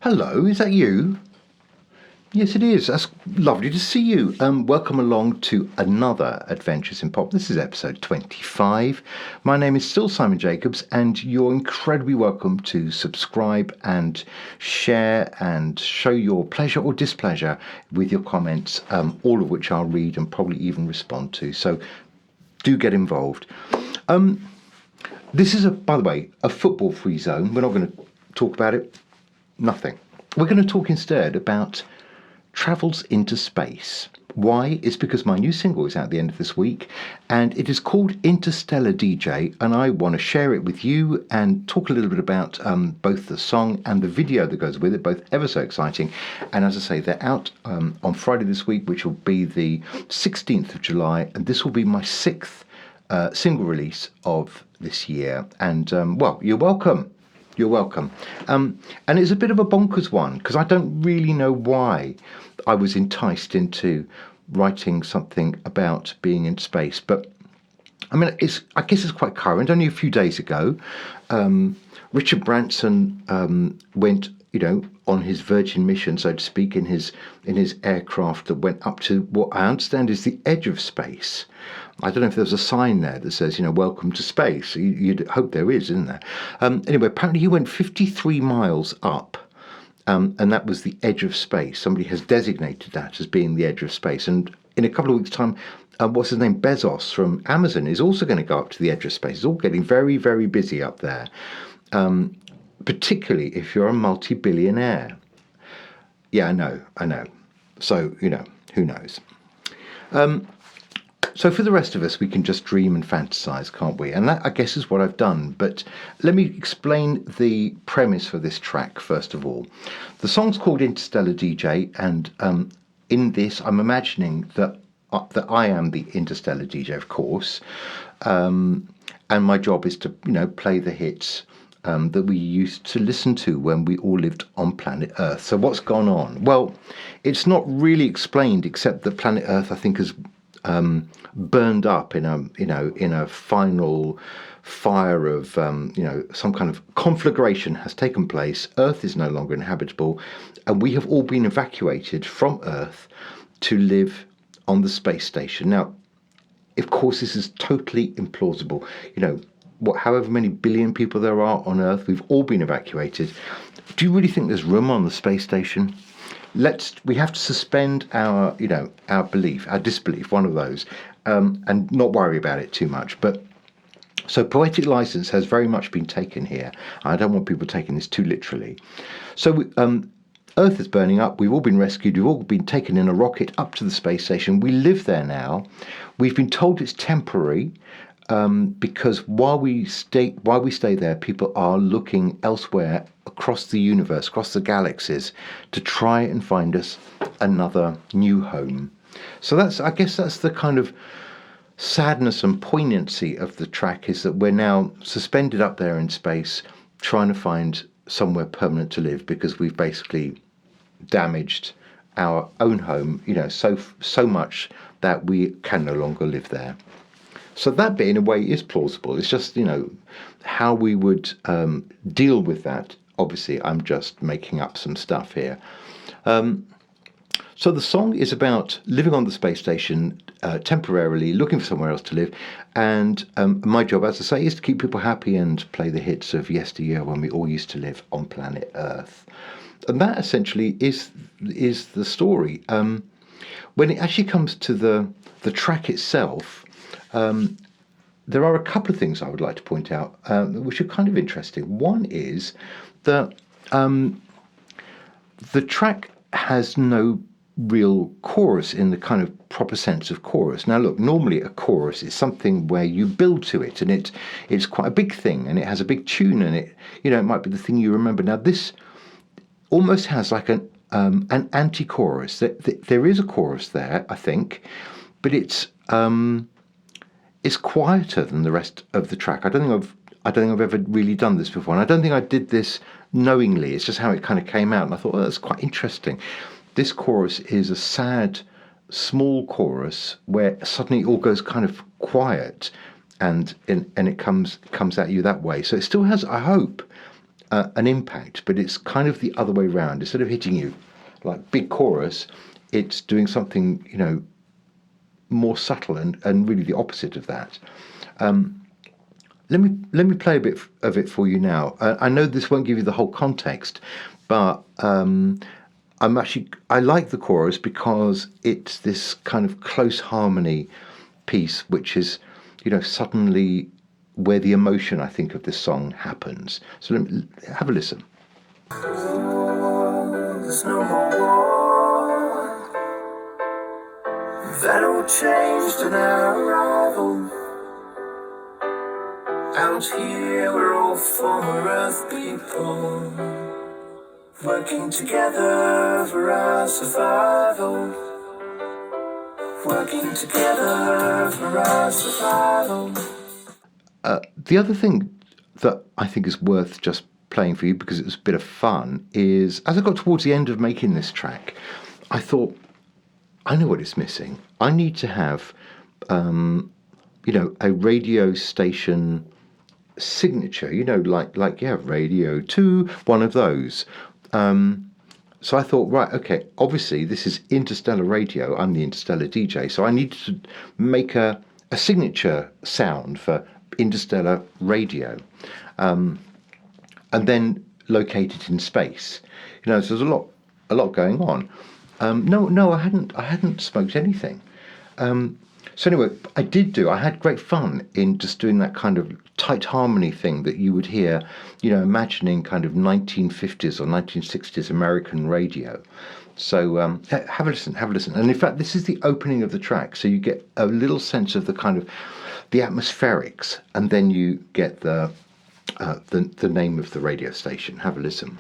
Hello, is that you? Yes, it is. That's lovely to see you. Welcome along to another Adventures in Pop. This is episode 25. My name is still Simon Jacobs, and you're incredibly welcome to subscribe and share and show your pleasure or displeasure with your comments, all of which I'll read and probably even respond to. So do get involved. This is, by the way, a football-free zone. We're not going to talk about it. Nothing. We're going to talk instead about travels into space. Why? It's because my new single is out at the end of this week, and it is called Interstellar DJ, and I want to share it with you and talk a little bit about both the song and the video that goes with it, both ever so exciting. And as I say, they're out on Friday this week, which will be the 16th of July, and this will be my sixth single release of this year. And, well, you're welcome. You're welcome. And it's a bit of a bonkers one because I don't really know why I was enticed into writing something about being in space. But I mean, I guess it's quite current. Only a few days ago, Richard Branson went, on his Virgin mission, so to speak, in his aircraft that went up to what I understand is the edge of space. I don't know if there's a sign there that says, welcome to space. You'd hope there is, isn't there? Anyway, apparently he went 53 miles up, and that was the edge of space. Somebody has designated that as being the edge of space. And in a couple of weeks' time, what's his name, Bezos from Amazon, is also going to go up to the edge of space. It's all getting very, very busy up there, particularly if you're a multi-billionaire. Yeah, I know. So, who knows? So for the rest of us, we can just dream and fantasize, can't we? And that, I guess, is what I've done. But let me explain the premise for this track, first of all. The song's called Interstellar DJ, and in this, I'm imagining that I am the Interstellar DJ, of course. And my job is to, play the hits that we used to listen to when we all lived on planet Earth. So what's gone on? Well, it's not really explained, except that planet Earth, I think, has burned up in a final fire of some kind of conflagration has taken place. Earth is no longer inhabitable, and we have all been evacuated from Earth to live on the space station. Now, of course, this is totally implausible. However many billion people there are on Earth, we've all been evacuated. Do you really think there's room on the space station? We have to suspend our belief, our disbelief, one of those, and not worry about it too much. But so poetic license has very much been taken here. I don't want people taking this too literally. So Earth is burning up. We've all been rescued. We've all been taken in a rocket up to the space station. We live there now. We've been told it's temporary. Because while we stay there, people are looking elsewhere across the universe, across the galaxies, to try and find us another new home. So I guess that's the kind of sadness and poignancy of the track, is that we're now suspended up there in space, trying to find somewhere permanent to live because we've basically damaged our own home, so much that we can no longer live there. So that bit, in a way, is plausible. It's just, how we would deal with that. Obviously, I'm just making up some stuff here. So the song is about living on the space station temporarily, looking for somewhere else to live. And my job, as I say, is to keep people happy and play the hits of yesteryear when we all used to live on planet Earth. And that essentially is the story. When it actually comes to the track itself, there are a couple of things I would like to point out, which are kind of interesting. One is that the track has no real chorus in the kind of proper sense of chorus. Now, look, normally a chorus is something where you build to it, and it's quite a big thing, and it has a big tune, and it might be the thing you remember. Now, this almost has like an anti-chorus. There is a chorus there, I think, but it's quieter than the rest of the track. I don't think I've ever really done this before, and I don't think I did this knowingly. It's just how it kind of came out, and I thought, that's quite interesting. This chorus is a sad, small chorus where suddenly it all goes kind of quiet, and it comes at you that way. So it still has, I hope, an impact, but it's kind of the other way around. Instead of hitting you like big chorus, it's doing something, more subtle and really the opposite of that. Let me play a bit of it for you now. I know this won't give you the whole context, but I like the chorus because it's this kind of close harmony piece, which is, suddenly where the emotion, I think, of this song happens. So let me have a listen. There's no more war that all changed in our arrival. Out here we're all former Earth people, working together for our survival. Working together for our survival. The other thing that I think is worth just playing for you, because it was a bit of fun, is as I got towards the end of making this track, I thought, I know what it's missing. I need to have, a radio station signature, like Radio 2, one of those. So I thought, right, okay, obviously this is Interstellar Radio. I'm the Interstellar DJ, so I needed to make a signature sound for Interstellar Radio, and then locate it in space. So there's a lot going on. No, I hadn't smoked anything. So anyway, I had great fun in just doing that kind of tight harmony thing that you would hear, imagining kind of 1950s or 1960s American radio. So have a listen. And in fact, this is the opening of the track, so you get a little sense of the kind of the atmospherics, and then you get the name of the radio station. Have a listen.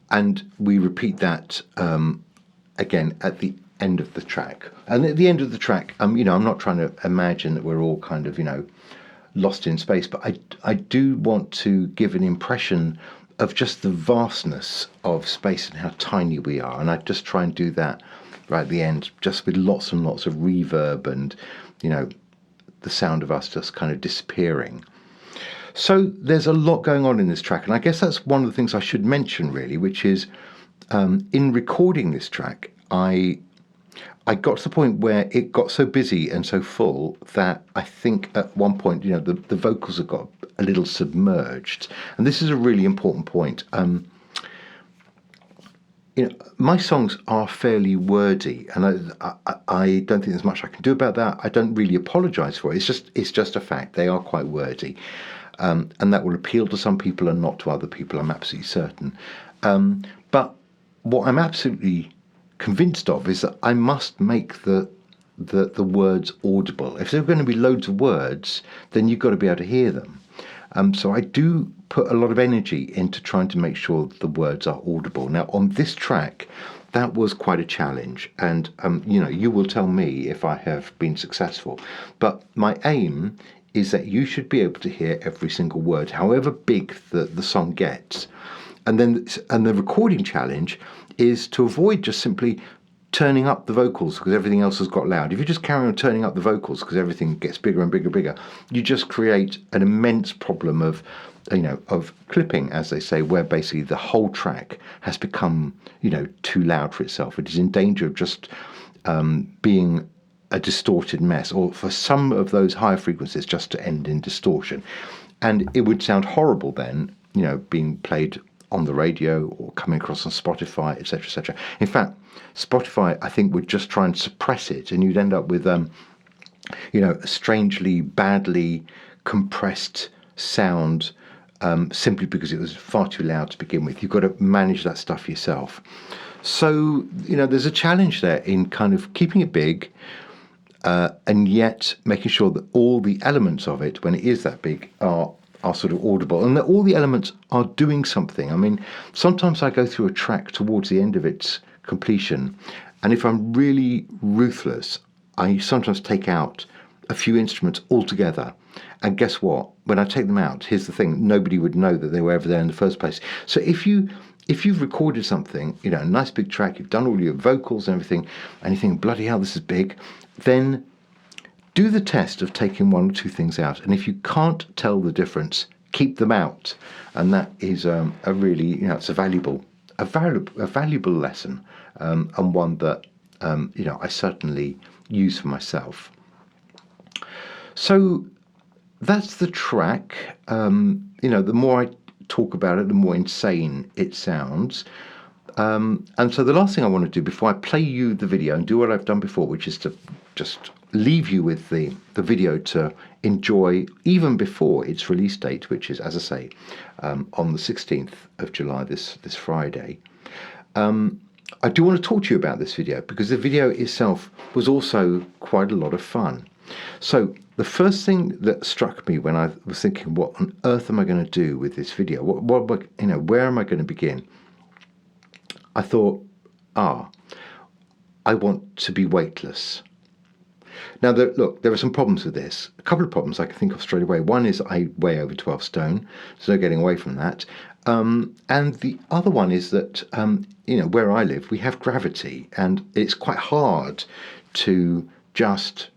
And we repeat that again at the end of the track. And at the end of the track, I'm not trying to imagine that we're all kind of, lost in space, but I do want to give an impression of just the vastness of space and how tiny we are. And I just try and do that right at the end, just with lots and lots of reverb and, the sound of us just kind of disappearing. So there's a lot going on in this track, and I guess that's one of the things I should mention, really, which is in recording this track, I got to the point where it got so busy and so full that I think at one point, the vocals have got a little submerged, and this is a really important point. My songs are fairly wordy, and I don't think there's much I can do about that. I don't really apologise for it. It's just a fact. They are quite wordy. And that will appeal to some people and not to other people, I'm absolutely certain. But what I'm absolutely convinced of is that I must make the words audible. If there are going to be loads of words, then you've got to be able to hear them. So I do put a lot of energy into trying to make sure that the words are audible. Now, on this track, that was quite a challenge, and you will tell me if I have been successful. But my aim is that you should be able to hear every single word, however big the song gets. And the recording challenge is to avoid just simply turning up the vocals because everything else has got loud. If you just carry on turning up the vocals because everything gets bigger and bigger, you just create an immense problem of clipping, as they say, where basically the whole track has become, too loud for itself. It is in danger of just being a distorted mess, or for some of those higher frequencies just to end in distortion. And it would sound horrible then, being played on the radio or coming across on Spotify, etc., etc. In fact, Spotify, I think, would just try and suppress it, and you'd end up with, a strangely badly compressed sound, simply because it was far too loud to begin with. You've got to manage that stuff yourself. So, there's a challenge there in kind of keeping it big, and yet making sure that all the elements of it, when it is that big, are sort of audible, and that all the elements are doing something. I mean, sometimes I go through a track towards the end of its completion, and if I'm really ruthless, I sometimes take out a few instruments all together. And guess what? When I take them out, here's the thing: nobody would know that they were ever there in the first place. So if you've recorded something, a nice big track, you've done all your vocals and everything, and you think, bloody hell, this is big, then do the test of taking one or two things out. And if you can't tell the difference, keep them out. And that is a really, it's a valuable lesson, and one that I certainly use for myself. So that's the track. The more I talk about it, the more insane it sounds. And so the last thing I want to do before I play you the video and do what I've done before, which is to just leave you with the video to enjoy even before its release date, which is, as I say, on the 16th of July, this Friday. I do want to talk to you about this video because the video itself was also quite a lot of fun. So the first thing that struck me when I was thinking, what on earth am I going to do with this video? Where am I going to begin? I thought, I want to be weightless. Now, there are some problems with this. A couple of problems I can think of straight away. One is I weigh over 12 stone. There's no getting away from that. And the other one is that, where I live, we have gravity, and it's quite hard to just,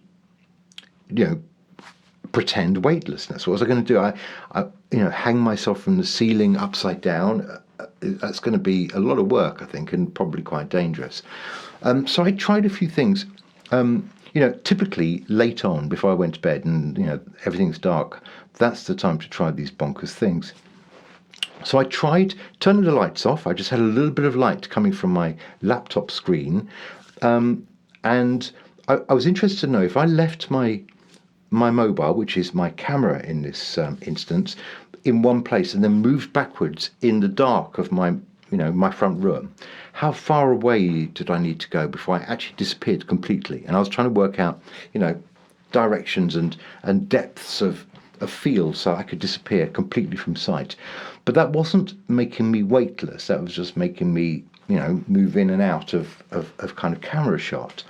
pretend weightlessness. What was I going to do? I hang myself from the ceiling upside down. That's going to be a lot of work, I think, and probably quite dangerous. So I tried a few things. Typically late on before I went to bed and, everything's dark, that's the time to try these bonkers things. So I tried turning the lights off. I just had a little bit of light coming from my laptop screen. And I was interested to know if I left my mobile, which is my camera in this instance, in one place and then moved backwards in the dark of my front room, how far away did I need to go before I actually disappeared completely? And I was trying to work out, directions and depths of field so I could disappear completely from sight. But that wasn't making me weightless. That was just making me, move in and out of kind of camera shot.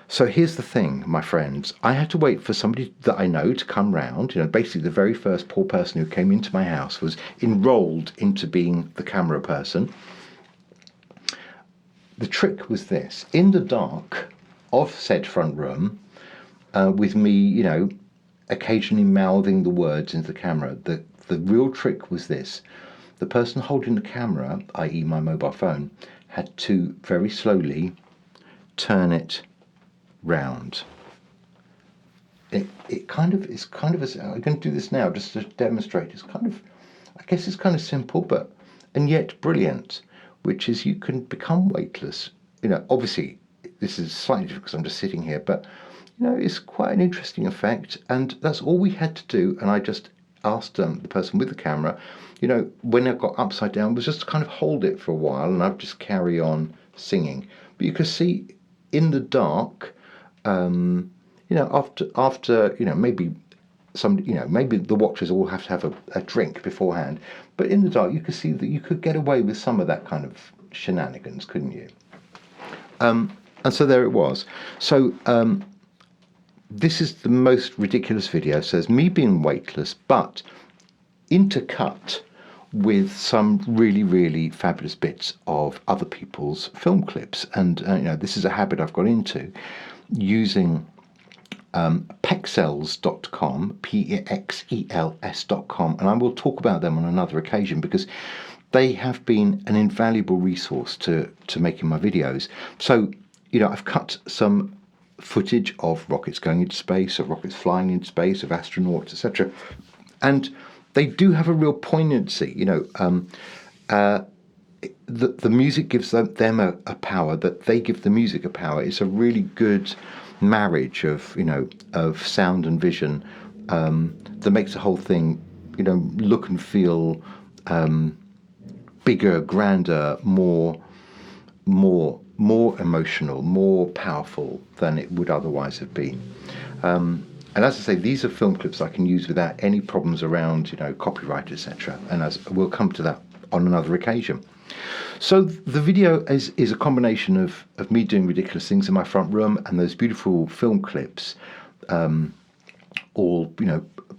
So here's the thing, my friends. I had to wait for somebody that I know to come round. Basically the very first poor person who came into my house was enrolled into being the camera person. The trick was this. In the dark of said front room, with me, occasionally mouthing the words into the camera, the real trick was this. The person holding the camera, i.e. my mobile phone, had to very slowly turn it round. I'm going to do this now just to demonstrate. I guess it's kind of simple, and yet brilliant, which is you can become weightless. Obviously this is slightly different because I'm just sitting here, but it's quite an interesting effect, and that's all we had to do. And I just asked the person with the camera, when I got upside down, was just to kind of hold it for a while, and I'd just carry on singing. But you can see in the dark, after maybe maybe the watchers all have to have a drink beforehand, but in the dark you could see that you could get away with some of that kind of shenanigans, couldn't you? And so there it was. So this is the most ridiculous video. So there's me being weightless, but intercut with some really, really fabulous bits of other people's film clips. And this is a habit I've got into, using pexels.com, pexels.com, and I will talk about them on another occasion because they have been an invaluable resource to making my videos. So I've cut some footage of rockets going into space, of rockets flying into space, of astronauts, etc., and they do have a real poignancy. The music gives them a power, that they give the music a power. It's a really good marriage of sound and vision that makes the whole thing look and feel bigger, grander, more emotional, more powerful than it would otherwise have been. And as I say, these are film clips I can use without any problems around copyright, etc. And as we'll come to that on another occasion. So the video is a combination of me doing ridiculous things in my front room and those beautiful film clips all,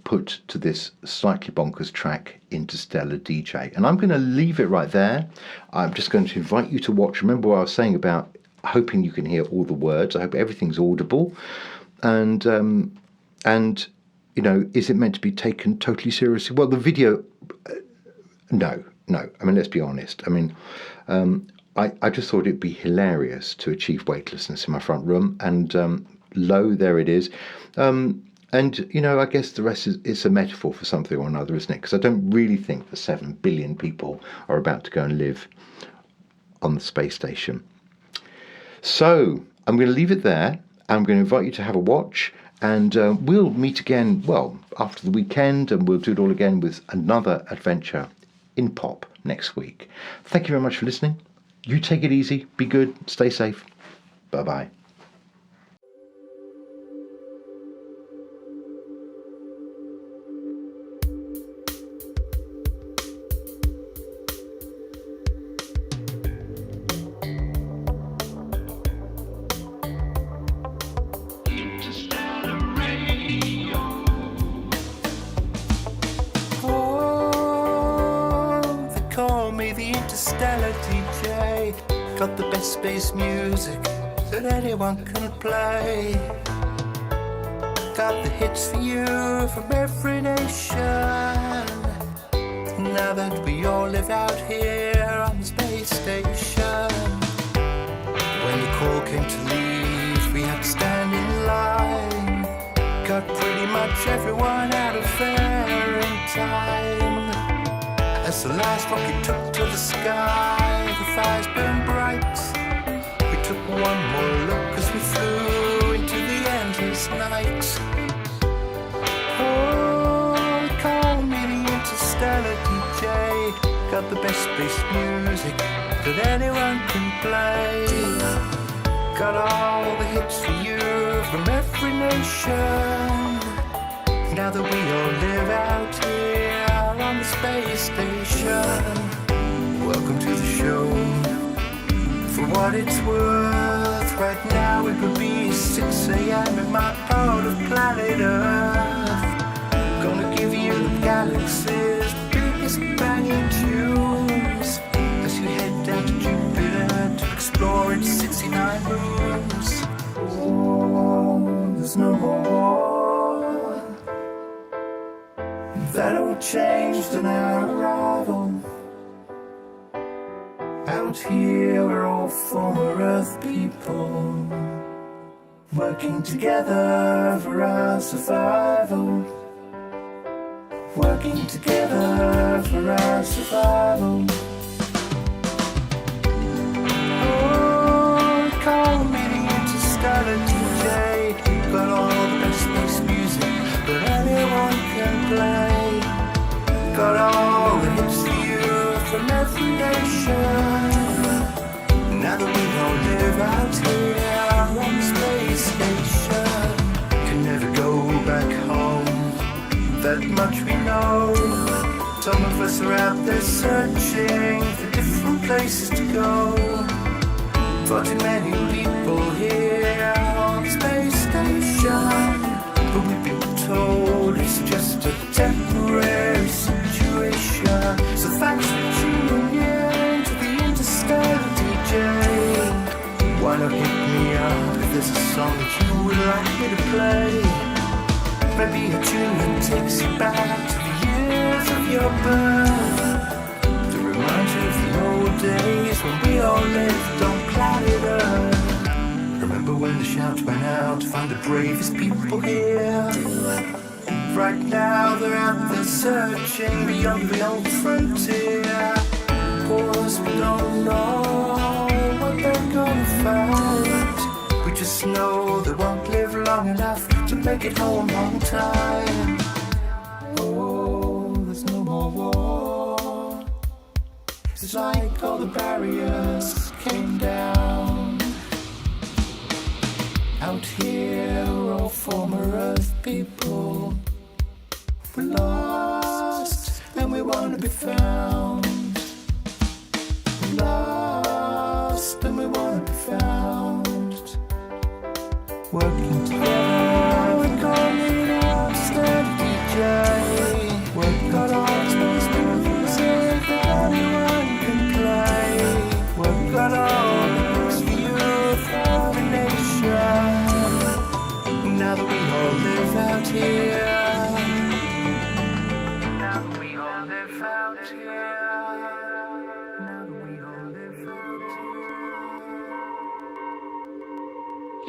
put to this slightly bonkers track, Interstellar DJ. And I'm going to leave it right there. I'm just going to invite you to watch. Remember what I was saying about hoping you can hear all the words. I hope everything's audible. And is it meant to be taken totally seriously? Well, the video, no. I mean, let's be honest. I mean, I just thought it'd be hilarious to achieve weightlessness in my front room, and there it is. I guess the rest is a metaphor for something or another, isn't it? Because I don't really think the 7 billion people are about to go and live on the space station. So I'm going to leave it there. I'm going to invite you to have a watch, and we'll meet again, after the weekend, and we'll do it all again with another adventure in pop next week. Thank you very much for listening. You take it easy, be good, stay safe. Bye-bye. The Interstellar DJ got the best space music that anyone can play. Got the hits for you from every nation. Now that we all live out here on the space station, when the call came to leave, we had to stand in line. Got pretty much everyone out of there in time. As the last rocket took to the sky, the fires burned bright. We took one more look as we flew into the endless night. Oh, call me the Interstellar DJ. Got the best space music that anyone can play. Got all the hits for you from every nation. Now that we all live out here on the space station, welcome to the show. For what it's worth, right now it would be 6 a.m. in my part of planet Earth. Gonna give you the galaxy's biggest banging tunes as you head down to Jupiter to explore its 69 moons. Oh, there's no more war that'll change on our arrival. Out here we're all former Earth people, working together for our survival. Working together for our survival. Oh, call me the Interstellar DJ. Got all the best space music that anyone can play. Got all the hits for you from every nation. Now that we don't live out here on the space station, can never go back home, that much we know. Some of us are out there searching for different places to go. Far too many people here on the space station, but we've been told it's just a temporary situation. So thanks for tuning in to the Interstellar DJ. Why not hit me up if there's a song that you would like me to play? Maybe a tune that takes you back to the years of your birth, to remind you of the old days when we all lived on planet Earth. Remember when the shout went out to find the bravest people here? Right now they're out there searching beyond the old frontier. Cause we don't know what they're gonna find. We just know they won't live long enough to make it home on time. Oh, there's no more war. It's like all the barriers came down. Out here we're all former Earth people. We're lost and we want to be found. We're lost and we want to be found. Working together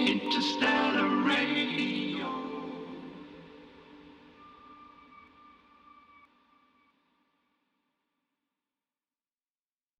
Interstellar